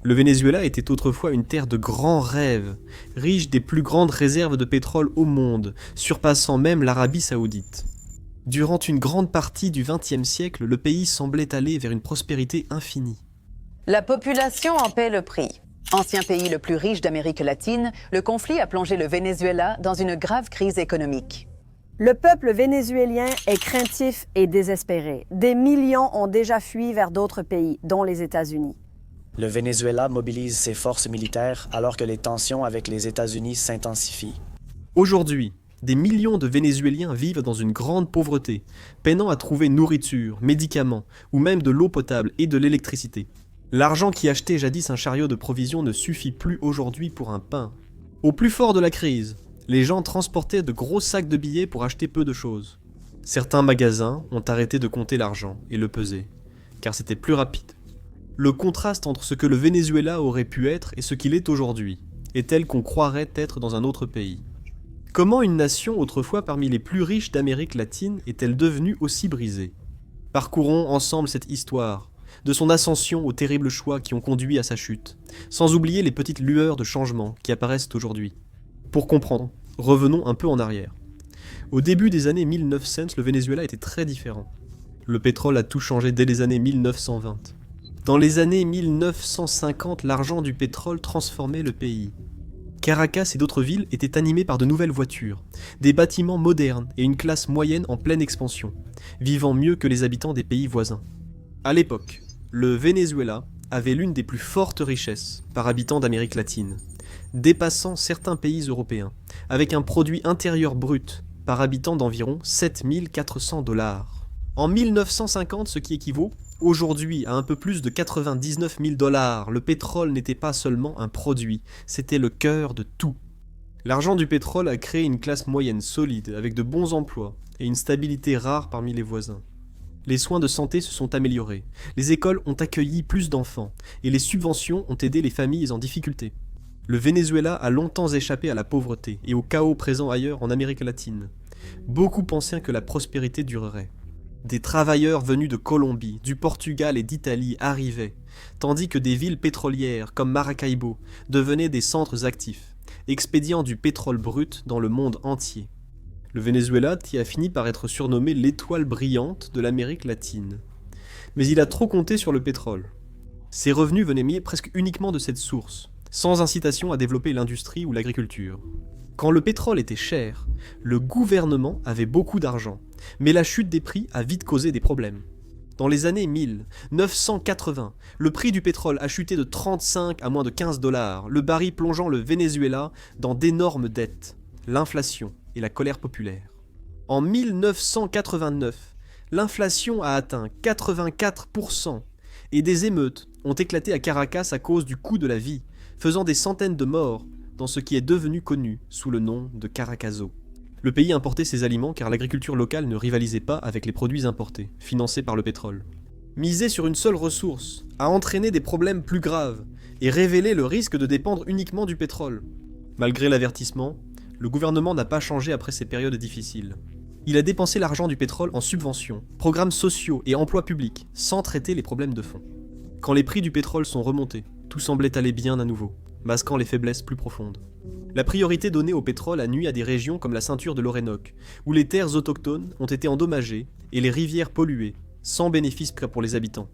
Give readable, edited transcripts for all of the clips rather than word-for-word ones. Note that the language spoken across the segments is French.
Le Venezuela était autrefois une terre de grands rêves, riche des plus grandes réserves de pétrole au monde, surpassant même l'Arabie Saoudite. Durant une grande partie du XXe siècle, le pays semblait aller vers une prospérité infinie. La population en paie le prix. Ancien pays le plus riche d'Amérique latine, le conflit a plongé le Venezuela dans une grave crise économique. Le peuple vénézuélien est craintif et désespéré. Des millions ont déjà fui vers d'autres pays, dont les États-Unis. Le Venezuela mobilise ses forces militaires alors que les tensions avec les États-Unis s'intensifient. Aujourd'hui, des millions de Vénézuéliens vivent dans une grande pauvreté, peinant à trouver nourriture, médicaments ou même de l'eau potable et de l'électricité. L'argent qui achetait jadis un chariot de provisions ne suffit plus aujourd'hui pour un pain. Au plus fort de la crise, les gens transportaient de gros sacs de billets pour acheter peu de choses. Certains magasins ont arrêté de compter l'argent et le peser, car c'était plus rapide. Le contraste entre ce que le Venezuela aurait pu être et ce qu'il est aujourd'hui est tel qu'on croirait être dans un autre pays. Comment une nation autrefois parmi les plus riches d'Amérique latine est-elle devenue aussi brisée? Parcourons ensemble cette histoire, de son ascension aux terribles choix qui ont conduit à sa chute, sans oublier les petites lueurs de changement qui apparaissent aujourd'hui. Pour comprendre, revenons un peu en arrière. Au début des années 1900, le Venezuela était très différent. Le pétrole a tout changé dès les années 1920. Dans les années 1950, l'argent du pétrole transformait le pays. Caracas et d'autres villes étaient animées par de nouvelles voitures, des bâtiments modernes et une classe moyenne en pleine expansion, vivant mieux que les habitants des pays voisins. À l'époque, le Venezuela avait l'une des plus fortes richesses par habitant d'Amérique latine, dépassant certains pays européens, avec un produit intérieur brut par habitant d'environ 7 400 $. En 1950, ce qui équivaut aujourd'hui à un peu plus de 99 000 $, le pétrole n'était pas seulement un produit, c'était le cœur de tout. L'argent du pétrole a créé une classe moyenne solide, avec de bons emplois et une stabilité rare parmi les voisins. Les soins de santé se sont améliorés, les écoles ont accueilli plus d'enfants, et les subventions ont aidé les familles en difficulté. Le Venezuela a longtemps échappé à la pauvreté et au chaos présent ailleurs en Amérique latine. Beaucoup pensaient que la prospérité durerait. Des travailleurs venus de Colombie, du Portugal et d'Italie arrivaient, tandis que des villes pétrolières comme Maracaibo devenaient des centres actifs, expédiant du pétrole brut dans le monde entier. Le Venezuela a fini par être surnommé l'étoile brillante de l'Amérique latine. Mais il a trop compté sur le pétrole. Ses revenus venaient presque uniquement de cette source, sans incitation à développer l'industrie ou l'agriculture. Quand le pétrole était cher, le gouvernement avait beaucoup d'argent, mais la chute des prix a vite causé des problèmes. Dans les années 1980, le prix du pétrole a chuté de 35 à moins de 15 $, le baril plongeant le Venezuela dans d'énormes dettes, l'inflation et la colère populaire. En 1989, l'inflation a atteint 84% et des émeutes ont éclaté à Caracas à cause du coût de la vie, faisant des centaines de morts dans ce qui est devenu connu sous le nom de Caracazo. Le pays importait ses aliments car l'agriculture locale ne rivalisait pas avec les produits importés, financés par le pétrole. Miser sur une seule ressource a entraîné des problèmes plus graves et révélé le risque de dépendre uniquement du pétrole. Malgré l'avertissement, le gouvernement n'a pas changé après ces périodes difficiles. Il a dépensé l'argent du pétrole en subventions, programmes sociaux et emplois publics, sans traiter les problèmes de fond. Quand les prix du pétrole sont remontés, tout semblait aller bien à nouveau, masquant les faiblesses plus profondes. La priorité donnée au pétrole a nui à des régions comme la ceinture de l'Orénoque, où les terres autochtones ont été endommagées et les rivières polluées, sans bénéfice pour les habitants.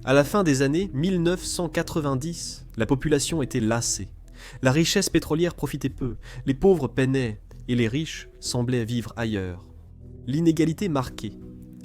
À la fin des années 1990, la population était lassée. La richesse pétrolière profitait peu, les pauvres peinaient, et les riches semblaient vivre ailleurs. L'inégalité marquée,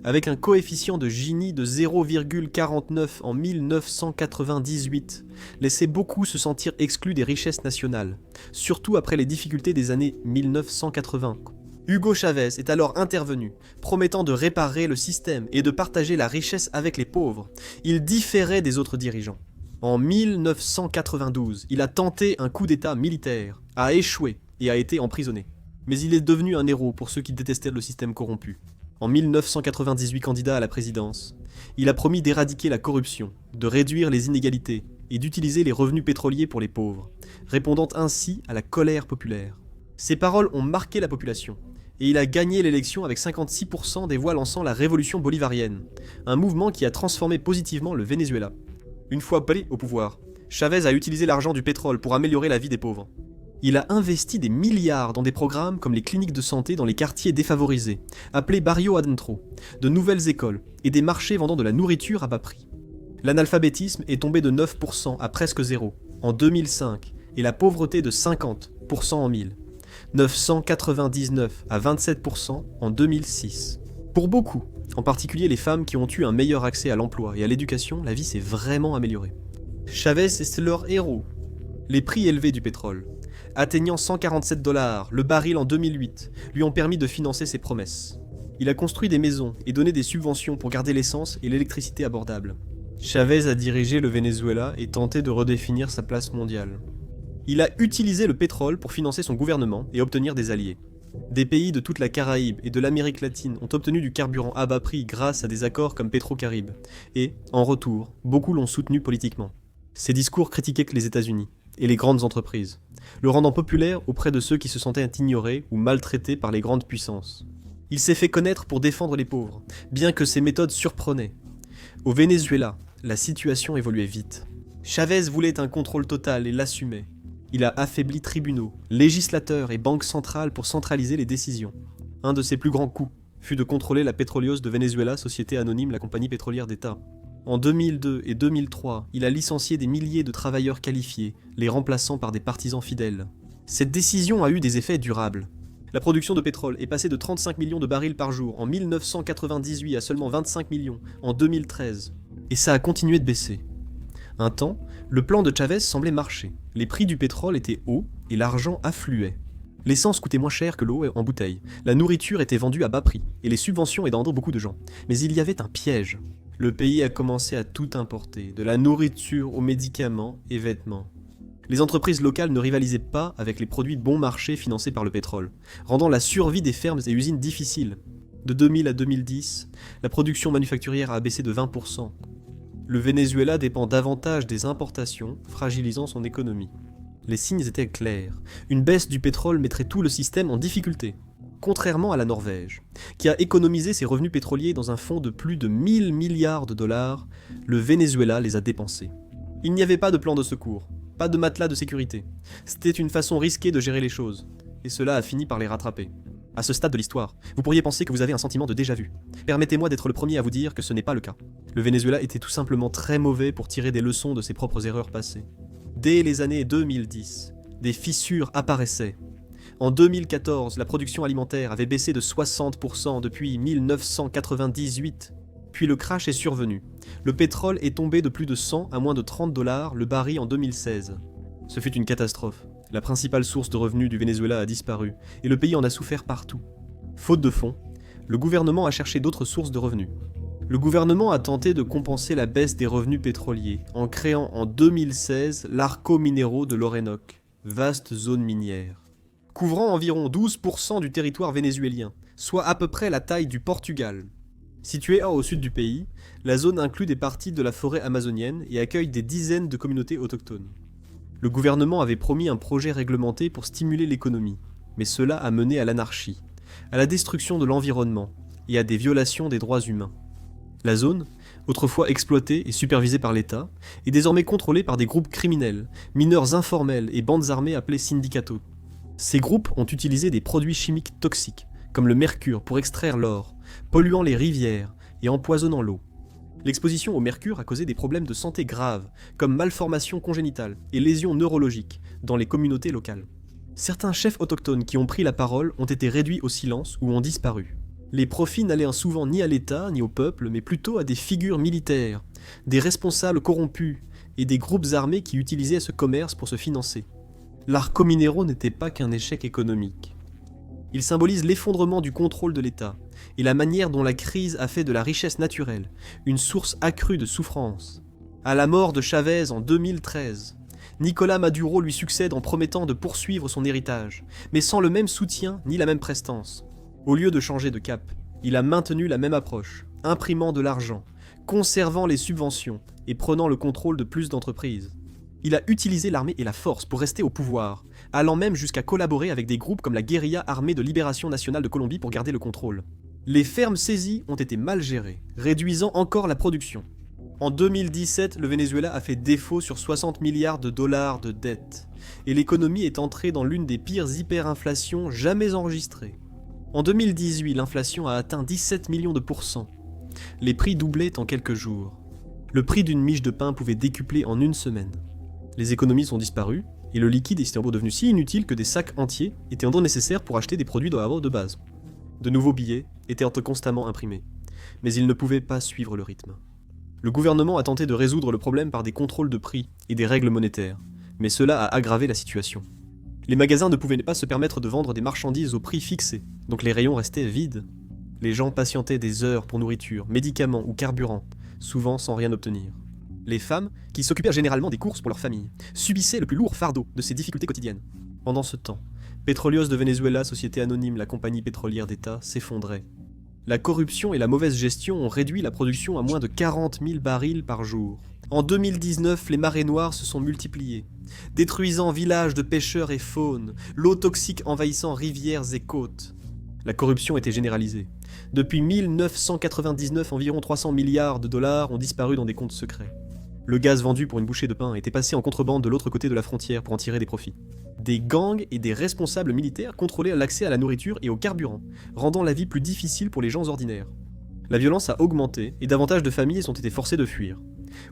avec un coefficient de Gini de 0,49 en 1998, laissait beaucoup se sentir exclus des richesses nationales, surtout après les difficultés des années 1980. Hugo Chavez est alors intervenu, promettant de réparer le système et de partager la richesse avec les pauvres. Il différait des autres dirigeants. En 1992, il a tenté un coup d'État militaire, a échoué et a été emprisonné. Mais il est devenu un héros pour ceux qui détestaient le système corrompu. En 1998 candidat à la présidence, il a promis d'éradiquer la corruption, de réduire les inégalités et d'utiliser les revenus pétroliers pour les pauvres, répondant ainsi à la colère populaire. Ces paroles ont marqué la population, et il a gagné l'élection avec 56% des voix lançant la révolution bolivarienne, un mouvement qui a transformé positivement le Venezuela. Une fois pris au pouvoir, Chavez a utilisé l'argent du pétrole pour améliorer la vie des pauvres. Il a investi des milliards dans des programmes comme les cliniques de santé dans les quartiers défavorisés, appelés Barrio Adentro, de nouvelles écoles et des marchés vendant de la nourriture à bas prix. L'analphabétisme est tombé de 9% à presque zéro en 2005 et la pauvreté de 50% en 1000. 999 à 27% en 2006. Pour beaucoup, en particulier les femmes qui ont eu un meilleur accès à l'emploi et à l'éducation, la vie s'est vraiment améliorée. Chavez est leur héros. Les prix élevés du pétrole, atteignant $147 le baril en 2008, lui ont permis de financer ses promesses. Il a construit des maisons et donné des subventions pour garder l'essence et l'électricité abordables. Chavez a dirigé le Venezuela et tenté de redéfinir sa place mondiale. Il a utilisé le pétrole pour financer son gouvernement et obtenir des alliés. Des pays de toute la Caraïbe et de l'Amérique latine ont obtenu du carburant à bas prix grâce à des accords comme Petro-Caribe. Et, en retour, beaucoup l'ont soutenu politiquement. Ses discours critiquaient les États-Unis et les grandes entreprises, le rendant populaire auprès de ceux qui se sentaient ignorés ou maltraités par les grandes puissances. Il s'est fait connaître pour défendre les pauvres, bien que ses méthodes surprenaient. Au Venezuela, la situation évoluait vite. Chavez voulait un contrôle total et l'assumait. Il a affaibli tribunaux, législateurs et banques centrales pour centraliser les décisions. Un de ses plus grands coups fut de contrôler la Petróleos de Venezuela, société anonyme, la compagnie pétrolière d'État. En 2002 et 2003, il a licencié des milliers de travailleurs qualifiés, les remplaçant par des partisans fidèles. Cette décision a eu des effets durables. La production de pétrole est passée de 35 millions de barils par jour en 1998 à seulement 25 millions en 2013. Et ça a continué de baisser. Un temps, le plan de Chavez semblait marcher. Les prix du pétrole étaient hauts et l'argent affluait. L'essence coûtait moins cher que l'eau en bouteille. La nourriture était vendue à bas prix et les subventions aidaient beaucoup de gens. Mais il y avait un piège. Le pays a commencé à tout importer, de la nourriture aux médicaments et vêtements. Les entreprises locales ne rivalisaient pas avec les produits bon marché financés par le pétrole, rendant la survie des fermes et usines difficile. De 2000 à 2010, la production manufacturière a baissé de 20%. Le Venezuela dépend davantage des importations, fragilisant son économie. Les signes étaient clairs. Une baisse du pétrole mettrait tout le système en difficulté. Contrairement à la Norvège, qui a économisé ses revenus pétroliers dans un fonds de plus de 1000 milliards de dollars, le Venezuela les a dépensés. Il n'y avait pas de plan de secours, pas de matelas de sécurité. C'était une façon risquée de gérer les choses, et cela a fini par les rattraper. À ce stade de l'histoire, vous pourriez penser que vous avez un sentiment de déjà-vu. Permettez-moi d'être le premier à vous dire que ce n'est pas le cas. Le Venezuela était tout simplement très mauvais pour tirer des leçons de ses propres erreurs passées. Dès les années 2010, des fissures apparaissaient. En 2014, la production alimentaire avait baissé de 60% depuis 1998. Puis le crash est survenu. Le pétrole est tombé de plus de 100 à moins de $30 le baril en 2016. Ce fut une catastrophe. La principale source de revenus du Venezuela a disparu, et le pays en a souffert partout. Faute de fonds, le gouvernement a cherché d'autres sources de revenus. Le gouvernement a tenté de compenser la baisse des revenus pétroliers en créant en 2016 l'Arco Minero de l'Orénoque, vaste zone minière. Couvrant environ 12% du territoire vénézuélien, soit à peu près la taille du Portugal. Située au sud du pays, la zone inclut des parties de la forêt amazonienne et accueille des dizaines de communautés autochtones. Le gouvernement avait promis un projet réglementé pour stimuler l'économie, mais cela a mené à l'anarchie, à la destruction de l'environnement et à des violations des droits humains. La zone, autrefois exploitée et supervisée par l'État, est désormais contrôlée par des groupes criminels, mineurs informels et bandes armées appelées syndicatos. Ces groupes ont utilisé des produits chimiques toxiques, comme le mercure pour extraire l'or, polluant les rivières et empoisonnant l'eau. L'exposition au mercure a causé des problèmes de santé graves, comme malformations congénitales et lésions neurologiques, dans les communautés locales. Certains chefs autochtones qui ont pris la parole ont été réduits au silence ou ont disparu. Les profits n'allaient souvent ni à l'État ni au peuple, mais plutôt à des figures militaires, des responsables corrompus et des groupes armés qui utilisaient ce commerce pour se financer. L'Arco Minero n'était pas qu'un échec économique. Il symbolise l'effondrement du contrôle de l'État et la manière dont la crise a fait de la richesse naturelle une source accrue de souffrance. À la mort de Chavez en 2013, Nicolás Maduro lui succède en promettant de poursuivre son héritage, mais sans le même soutien ni la même prestance. Au lieu de changer de cap, il a maintenu la même approche, imprimant de l'argent, conservant les subventions et prenant le contrôle de plus d'entreprises. Il a utilisé l'armée et la force pour rester au pouvoir, allant même jusqu'à collaborer avec des groupes comme la Guérilla Armée de Libération Nationale de Colombie pour garder le contrôle. Les fermes saisies ont été mal gérées, réduisant encore la production. En 2017, le Venezuela a fait défaut sur 60 milliards de dollars de dettes, et l'économie est entrée dans l'une des pires hyperinflations jamais enregistrées. En 2018, l'inflation a atteint 17 millions de pourcents. Les prix doublaient en quelques jours. Le prix d'une miche de pain pouvait décupler en une semaine. Les économies sont disparues, et le liquide est devenu si inutile que des sacs entiers étaient encore nécessaires pour acheter des produits de base. De nouveaux billets étaient constamment imprimés, mais ils ne pouvaient pas suivre le rythme. Le gouvernement a tenté de résoudre le problème par des contrôles de prix et des règles monétaires, mais cela a aggravé la situation. Les magasins ne pouvaient pas se permettre de vendre des marchandises au prix fixé, donc les rayons restaient vides. Les gens patientaient des heures pour nourriture, médicaments ou carburant, souvent sans rien obtenir. Les femmes, qui s'occupaient généralement des courses pour leur famille, subissaient le plus lourd fardeau de ces difficultés quotidiennes. Pendant ce temps, Petróleos de Venezuela, société anonyme, la compagnie pétrolière d'État, s'effondrait. La corruption et la mauvaise gestion ont réduit la production à moins de 40 000 barils par jour. En 2019, les marées noires se sont multipliées, détruisant villages de pêcheurs et faune, l'eau toxique envahissant rivières et côtes. La corruption était généralisée. Depuis 1999, environ 300 milliards de dollars ont disparu dans des comptes secrets. Le gaz vendu pour une bouchée de pain était passé en contrebande de l'autre côté de la frontière pour en tirer des profits. Des gangs et des responsables militaires contrôlaient l'accès à la nourriture et au carburant, rendant la vie plus difficile pour les gens ordinaires. La violence a augmenté et davantage de familles ont été forcées de fuir.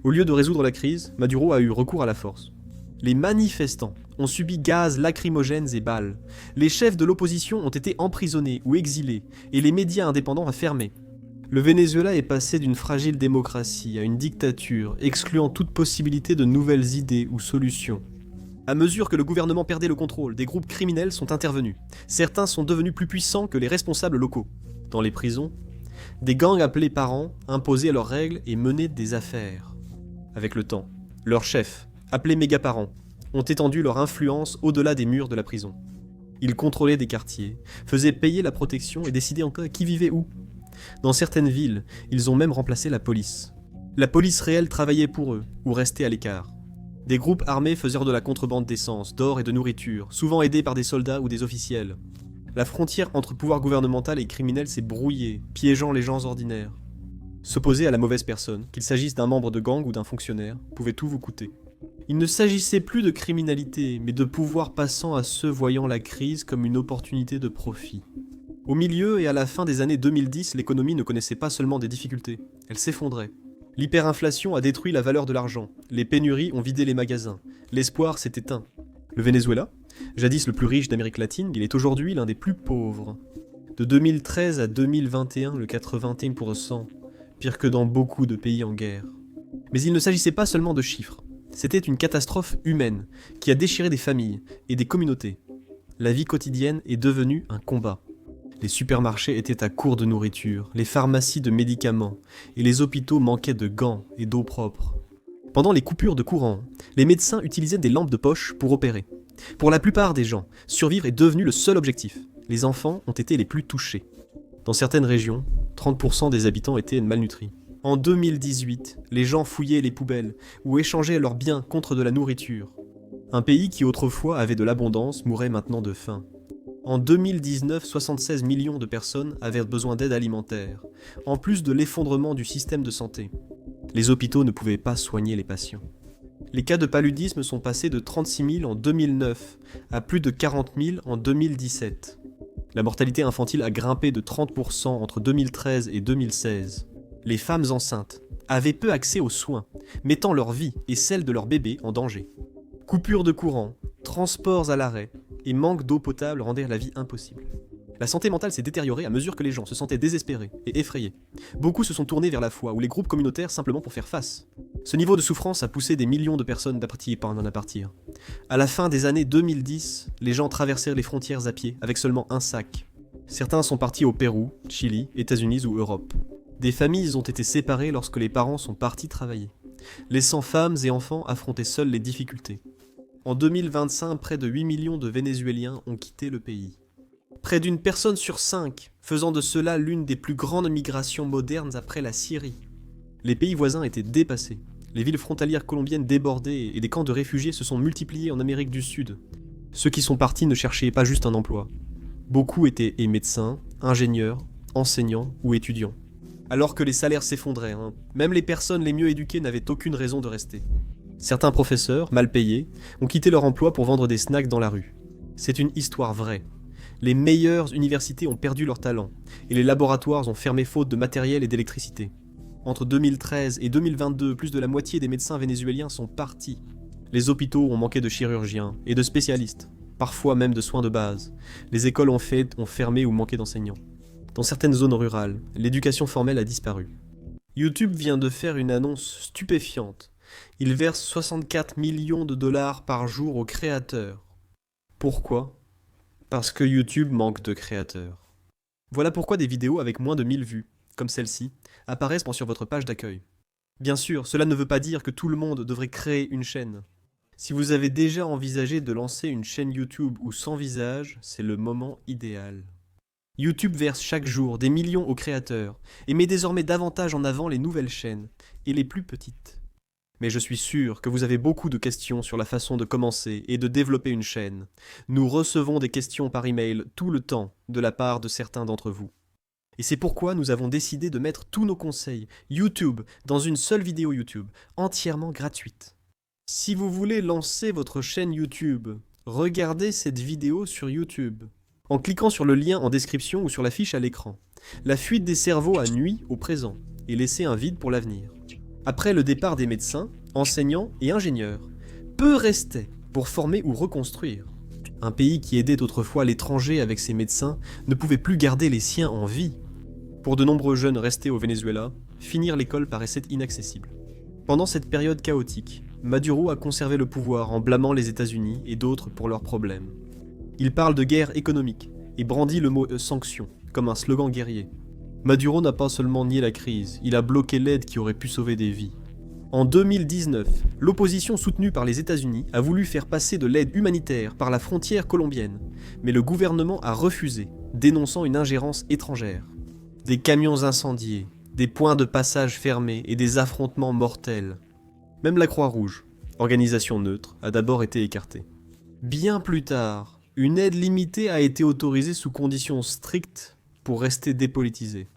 Au lieu de résoudre la crise, Maduro a eu recours à la force. Les manifestants ont subi gaz lacrymogènes et balles. Les chefs de l'opposition ont été emprisonnés ou exilés et les médias indépendants fermés. Le Venezuela est passé d'une fragile démocratie à une dictature, excluant toute possibilité de nouvelles idées ou solutions. À mesure que le gouvernement perdait le contrôle, des groupes criminels sont intervenus. Certains sont devenus plus puissants que les responsables locaux. Dans les prisons, des gangs appelés parents imposaient leurs règles et menaient des affaires. Avec le temps, leurs chefs, appelés mégaparents, ont étendu leur influence au-delà des murs de la prison. Ils contrôlaient des quartiers, faisaient payer la protection et décidaient encore qui vivait où. Dans certaines villes, ils ont même remplacé la police. La police réelle travaillait pour eux, ou restait à l'écart. Des groupes armés faisaient de la contrebande d'essence, d'or et de nourriture, souvent aidés par des soldats ou des officiels. La frontière entre pouvoir gouvernemental et criminel s'est brouillée, piégeant les gens ordinaires. S'opposer à la mauvaise personne, qu'il s'agisse d'un membre de gang ou d'un fonctionnaire, pouvait tout vous coûter. Il ne s'agissait plus de criminalité, mais de pouvoir passant à ceux voyant la crise comme une opportunité de profit. Au milieu et à la fin des années 2010, l'économie ne connaissait pas seulement des difficultés, elle s'effondrait. L'hyperinflation a détruit la valeur de l'argent, les pénuries ont vidé les magasins, l'espoir s'est éteint. Le Venezuela, jadis le plus riche d'Amérique latine, il est aujourd'hui l'un des plus pauvres. De 2013 à 2021, le 81%, pire que dans beaucoup de pays en guerre. Mais il ne s'agissait pas seulement de chiffres, c'était une catastrophe humaine qui a déchiré des familles et des communautés. La vie quotidienne est devenue un combat. Les supermarchés étaient à court de nourriture, les pharmacies de médicaments, et les hôpitaux manquaient de gants et d'eau propre. Pendant les coupures de courant, les médecins utilisaient des lampes de poche pour opérer. Pour la plupart des gens, survivre est devenu le seul objectif. Les enfants ont été les plus touchés. Dans certaines régions, 30% des habitants étaient malnutris. En 2018, les gens fouillaient les poubelles ou échangeaient leurs biens contre de la nourriture. Un pays qui autrefois avait de l'abondance mourait maintenant de faim. En 2019, 76 millions de personnes avaient besoin d'aide alimentaire, en plus de l'effondrement du système de santé. Les hôpitaux ne pouvaient pas soigner les patients. Les cas de paludisme sont passés de 36 000 en 2009 à plus de 40 000 en 2017. La mortalité infantile a grimpé de 30% entre 2013 et 2016. Les femmes enceintes avaient peu accès aux soins, mettant leur vie et celle de leur bébé en danger. Coupures de courant, transports à l'arrêt et manque d'eau potable rendaient la vie impossible. La santé mentale s'est détériorée à mesure que les gens se sentaient désespérés et effrayés. Beaucoup se sont tournés vers la foi ou les groupes communautaires simplement pour faire face. Ce niveau de souffrance a poussé des millions de personnes à partir. À la fin des années 2010, les gens traversèrent les frontières à pied avec seulement un sac. Certains sont partis au Pérou, Chili, États-Unis ou Europe. Des familles ont été séparées lorsque les parents sont partis travailler, laissant femmes et enfants affronter seuls les difficultés. En 2025, près de 8 millions de Vénézuéliens ont quitté le pays. Près d'une personne sur 5, faisant de cela l'une des plus grandes migrations modernes après la Syrie. Les pays voisins étaient dépassés. Les villes frontalières colombiennes débordaient et des camps de réfugiés se sont multipliés en Amérique du Sud. Ceux qui sont partis ne cherchaient pas juste un emploi. Beaucoup étaient médecins, ingénieurs, enseignants ou étudiants. alors que les salaires s'effondraient, hein. Même les personnes les mieux éduquées n'avaient aucune raison de rester. Certains professeurs, mal payés, ont quitté leur emploi pour vendre des snacks dans la rue. C'est une histoire vraie. Les meilleures universités ont perdu leur talent, et les laboratoires ont fermé faute de matériel et d'électricité. Entre 2013 et 2022, plus de la moitié des médecins vénézuéliens sont partis. Les hôpitaux ont manqué de chirurgiens et de spécialistes, parfois même de soins de base. Les écoles ont fermé ou manqué d'enseignants. Dans certaines zones rurales, l'éducation formelle a disparu. YouTube vient de faire une annonce stupéfiante. Il verse 64 millions de dollars par jour aux créateurs. Pourquoi ? Parce que YouTube manque de créateurs. Voilà pourquoi des vidéos avec moins de 1000 vues, comme celle-ci, apparaissent sur votre page d'accueil. Bien sûr, cela ne veut pas dire que tout le monde devrait créer une chaîne. Si vous avez déjà envisagé de lancer une chaîne YouTube ou sans visage, c'est le moment idéal. YouTube verse chaque jour des millions aux créateurs et met désormais davantage en avant les nouvelles chaînes et les plus petites. Mais je suis sûr que vous avez beaucoup de questions sur la façon de commencer et de développer une chaîne. Nous recevons des questions par email tout le temps de la part de certains d'entre vous. Et c'est pourquoi nous avons décidé de mettre tous nos conseils YouTube dans une seule vidéo YouTube, entièrement gratuite. Si vous voulez lancer votre chaîne YouTube, regardez cette vidéo sur YouTube, en cliquant sur le lien en description ou sur la fiche à l'écran. La fuite des cerveaux a nui au présent et laissé un vide pour l'avenir. Après le départ des médecins, enseignants et ingénieurs, peu restait pour former ou reconstruire. Un pays qui aidait autrefois l'étranger avec ses médecins ne pouvait plus garder les siens en vie. Pour de nombreux jeunes restés au Venezuela, finir l'école paraissait inaccessible. Pendant cette période chaotique, Maduro a conservé le pouvoir en blâmant les États-Unis et d'autres pour leurs problèmes. Il parle de guerre économique et brandit le mot « sanction » comme un slogan guerrier. Maduro n'a pas seulement nié la crise, il a bloqué l'aide qui aurait pu sauver des vies. En 2019, l'opposition soutenue par les États-Unis a voulu faire passer de l'aide humanitaire par la frontière colombienne, mais le gouvernement a refusé, dénonçant une ingérence étrangère. Des camions incendiés, des points de passage fermés et des affrontements mortels. Même la Croix-Rouge, organisation neutre, a d'abord été écartée. Bien plus tard, une aide limitée a été autorisée sous conditions strictes pour rester dépolitisée.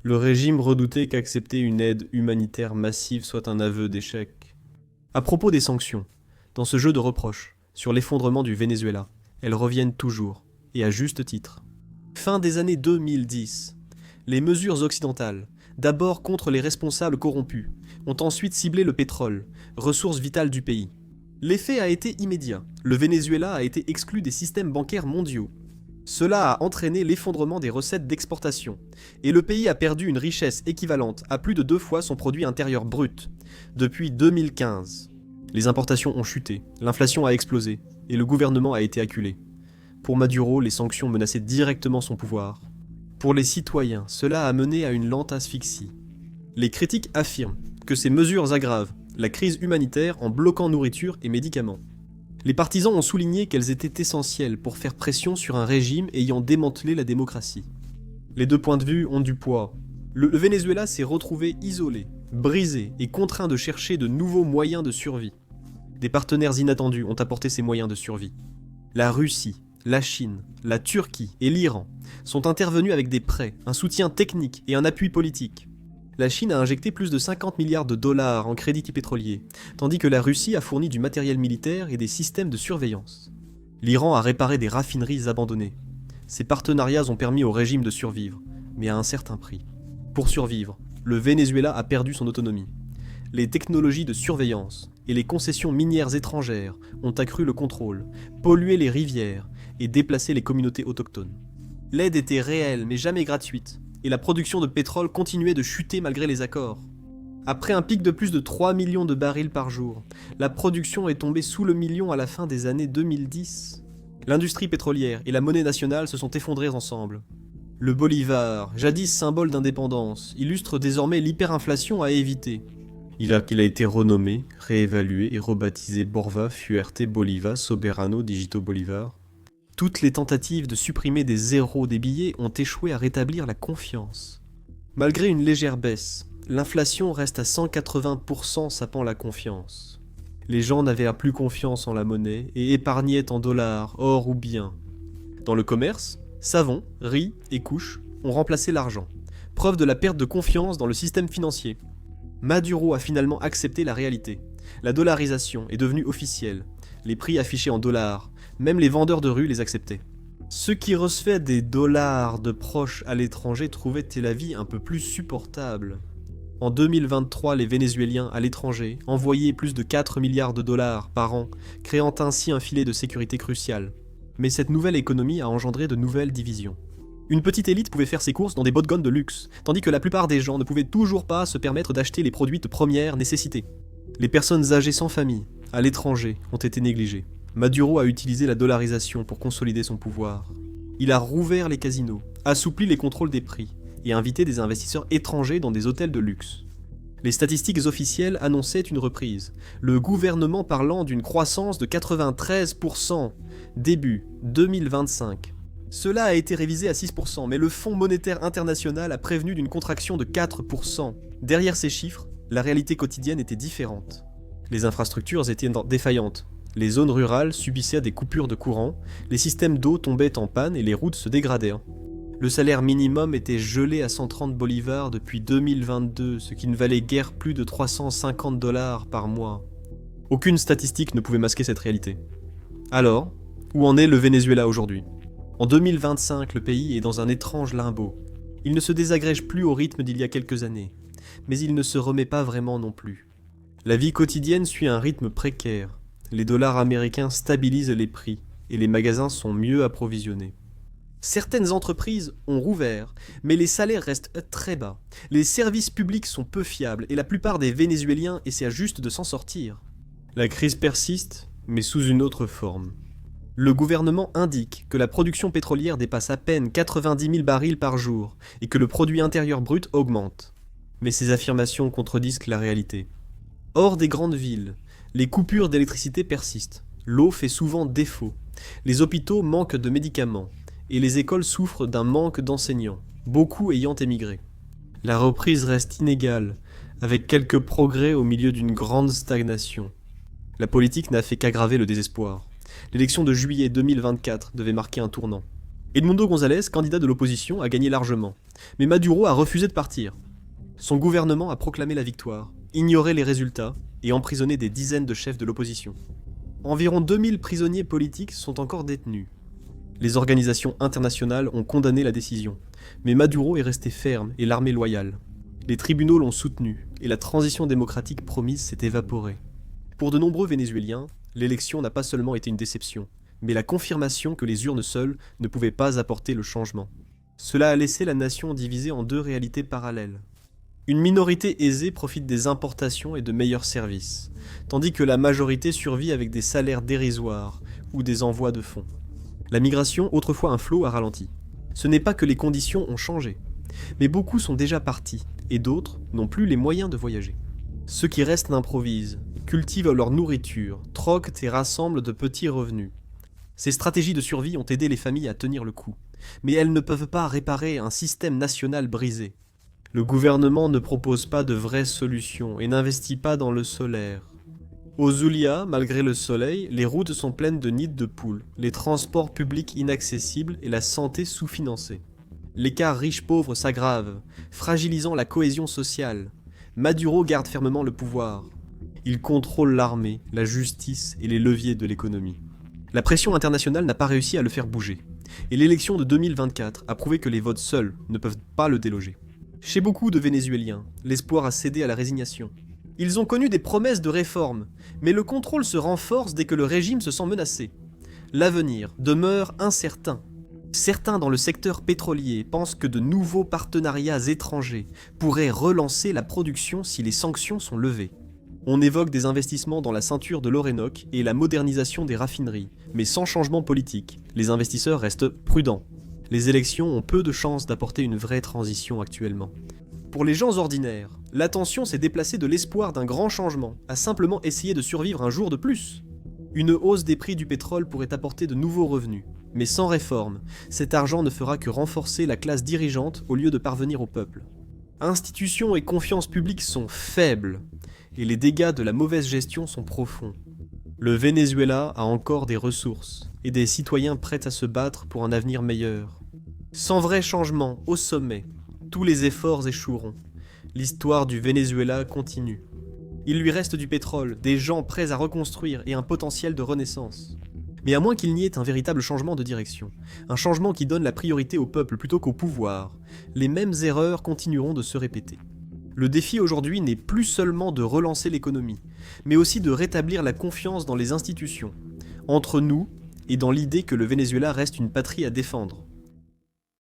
Le régime redoutait qu'accepter une aide humanitaire massive soit un aveu d'échec. À propos des sanctions, dans ce jeu de reproches sur l'effondrement du Venezuela, elles reviennent toujours, et à juste titre. Fin des années 2010, les mesures occidentales, d'abord contre les responsables corrompus, ont ensuite ciblé le pétrole, ressource vitale du pays. L'effet a été immédiat. Le Venezuela a été exclu des systèmes bancaires mondiaux. Cela a entraîné l'effondrement des recettes d'exportation, et le pays a perdu une richesse équivalente à plus de 2 fois son produit intérieur brut, depuis 2015. Les importations ont chuté, l'inflation a explosé, et le gouvernement a été acculé. Pour Maduro, les sanctions menaçaient directement son pouvoir. Pour les citoyens, cela a mené à une lente asphyxie. Les critiques affirment que ces mesures aggravent la crise humanitaire en bloquant nourriture et médicaments. Les partisans ont souligné qu'elles étaient essentielles pour faire pression sur un régime ayant démantelé la démocratie. Les deux points de vue ont du poids. Le Venezuela s'est retrouvé isolé, brisé et contraint de chercher de nouveaux moyens de survie. Des partenaires inattendus ont apporté ces moyens de survie. La Russie, la Chine, la Turquie et l'Iran sont intervenus avec des prêts, un soutien technique et un appui politique. La Chine a injecté plus de 50 milliards de dollars en crédits pétroliers, tandis que la Russie a fourni du matériel militaire et des systèmes de surveillance. L'Iran a réparé des raffineries abandonnées. Ces partenariats ont permis au régime de survivre, mais à un certain prix. Pour survivre, le Venezuela a perdu son autonomie. Les technologies de surveillance et les concessions minières étrangères ont accru le contrôle, pollué les rivières et déplacé les communautés autochtones. L'aide était réelle mais jamais gratuite, et la production de pétrole continuait de chuter malgré les accords. Après un pic de plus de 3 millions de barils par jour, la production est tombée sous le million à la fin des années 2010. L'industrie pétrolière et la monnaie nationale se sont effondrées ensemble. Le bolivar, jadis symbole d'indépendance, illustre désormais l'hyperinflation à éviter. Il a été renommé, réévalué et rebaptisé Borva Fuerte Bolivar Soberano Digito Bolivar. Toutes les tentatives de supprimer des zéros des billets ont échoué à rétablir la confiance. Malgré une légère baisse, l'inflation reste à 180% sapant la confiance. Les gens n'avaient plus confiance en la monnaie et épargnaient en dollars, or ou biens. Dans le commerce, savon, riz et couches ont remplacé l'argent. preuve de la perte de confiance dans le système financier. Maduro a finalement accepté la réalité. La dollarisation est devenue officielle. Les prix affichés en dollars, même les vendeurs de rue les acceptaient. Ceux qui recevaient des dollars de proches à l'étranger trouvaient la vie un peu plus supportable. En 2023, les Vénézuéliens à l'étranger envoyaient plus de 4 milliards de dollars par an, créant ainsi un filet de sécurité crucial. Mais cette nouvelle économie a engendré de nouvelles divisions. Une petite élite pouvait faire ses courses dans des bottguns de luxe, tandis que la plupart des gens ne pouvaient toujours pas se permettre d'acheter les produits de première nécessité. Les personnes âgées sans famille, à l'étranger, ont été négligées. Maduro a utilisé la dollarisation pour consolider son pouvoir. Il a rouvert les casinos, assoupli les contrôles des prix, et invité des investisseurs étrangers dans des hôtels de luxe. Les statistiques officielles annonçaient une reprise, le gouvernement parlant d'une croissance de 93% début 2025. Cela a été révisé à 6%, mais le Fonds monétaire international a prévenu d'une contraction de 4%. Derrière ces chiffres, la réalité quotidienne était différente. Les infrastructures étaient défaillantes. Les zones rurales subissaient des coupures de courant, les systèmes d'eau tombaient en panne et les routes se dégradaient. Le salaire minimum était gelé à 130 bolivars depuis 2022, ce qui ne valait guère plus de 350 dollars par mois. Aucune statistique ne pouvait masquer cette réalité. Alors, où en est le Venezuela aujourd'hui ? En 2025, le pays est dans un étrange limbo. Il ne se désagrège plus au rythme d'il y a quelques années, mais il ne se remet pas vraiment non plus. La vie quotidienne suit un rythme précaire. Les dollars américains stabilisent les prix, et les magasins sont mieux approvisionnés. Certaines entreprises ont rouvert, mais les salaires restent très bas. Les services publics sont peu fiables et la plupart des Vénézuéliens essaient juste de s'en sortir. La crise persiste, mais sous une autre forme. Le gouvernement indique que la production pétrolière dépasse à peine 90 000 barils par jour et que le produit intérieur brut augmente. Mais ces affirmations contredisent la réalité. Hors des grandes villes, les coupures d'électricité persistent. L'eau fait souvent défaut. Les hôpitaux manquent de médicaments. Et les écoles souffrent d'un manque d'enseignants, beaucoup ayant émigré. La reprise reste inégale, avec quelques progrès au milieu d'une grande stagnation. La politique n'a fait qu'aggraver le désespoir. L'élection de juillet 2024 devait marquer un tournant. Edmundo González, candidat de l'opposition, a gagné largement, mais Maduro a refusé de partir. Son gouvernement a proclamé la victoire, ignoré les résultats et emprisonné des dizaines de chefs de l'opposition. Environ 2000 prisonniers politiques sont encore détenus. Les organisations internationales ont condamné la décision, mais Maduro est resté ferme et l'armée loyale. Les tribunaux l'ont soutenu, et la transition démocratique promise s'est évaporée. Pour de nombreux Vénézuéliens, l'élection n'a pas seulement été une déception, mais la confirmation que les urnes seules ne pouvaient pas apporter le changement. Cela a laissé la nation divisée en deux réalités parallèles. Une minorité aisée profite des importations et de meilleurs services, tandis que la majorité survit avec des salaires dérisoires ou des envois de fonds. La migration, autrefois un flot, a ralenti. Ce n'est pas que les conditions ont changé, mais beaucoup sont déjà partis, et d'autres n'ont plus les moyens de voyager. Ceux qui restent improvisent, cultivent leur nourriture, troquent et rassemblent de petits revenus. Ces stratégies de survie ont aidé les familles à tenir le coup, mais elles ne peuvent pas réparer un système national brisé. Le gouvernement ne propose pas de vraies solutions et n'investit pas dans le solaire. Au Zulia, malgré le soleil, les routes sont pleines de nids de poules, les transports publics inaccessibles et la santé sous-financée. L'écart riche-pauvre s'aggrave, fragilisant la cohésion sociale. Maduro garde fermement le pouvoir. Il contrôle l'armée, la justice et les leviers de l'économie. La pression internationale n'a pas réussi à le faire bouger. Et l'élection de 2024 a prouvé que les votes seuls ne peuvent pas le déloger. Chez beaucoup de Vénézuéliens, l'espoir a cédé à la résignation. Ils ont connu des promesses de réforme, mais le contrôle se renforce dès que le régime se sent menacé. L'avenir demeure incertain. Certains dans le secteur pétrolier pensent que de nouveaux partenariats étrangers pourraient relancer la production si les sanctions sont levées. On évoque des investissements dans la ceinture de l'Orénoque et la modernisation des raffineries, mais sans changement politique, les investisseurs restent prudents. Les élections ont peu de chances d'apporter une vraie transition actuellement. Pour les gens ordinaires, l'attention s'est déplacée de l'espoir d'un grand changement à simplement essayer de survivre un jour de plus. Une hausse des prix du pétrole pourrait apporter de nouveaux revenus, mais sans réforme, cet argent ne fera que renforcer la classe dirigeante au lieu de parvenir au peuple. Institutions et confiance publique sont faibles, et les dégâts de la mauvaise gestion sont profonds. Le Venezuela a encore des ressources, et des citoyens prêts à se battre pour un avenir meilleur. Sans vrai changement au sommet, Tous les efforts échoueront. L'histoire du Venezuela continue. Il lui reste du pétrole, des gens prêts à reconstruire et un potentiel de renaissance. Mais à moins qu'il n'y ait un véritable changement de direction, un changement qui donne la priorité au peuple plutôt qu'au pouvoir, les mêmes erreurs continueront de se répéter. Le défi aujourd'hui n'est plus seulement de relancer l'économie, mais aussi de rétablir la confiance dans les institutions, entre nous et dans l'idée que le Venezuela reste une patrie à défendre.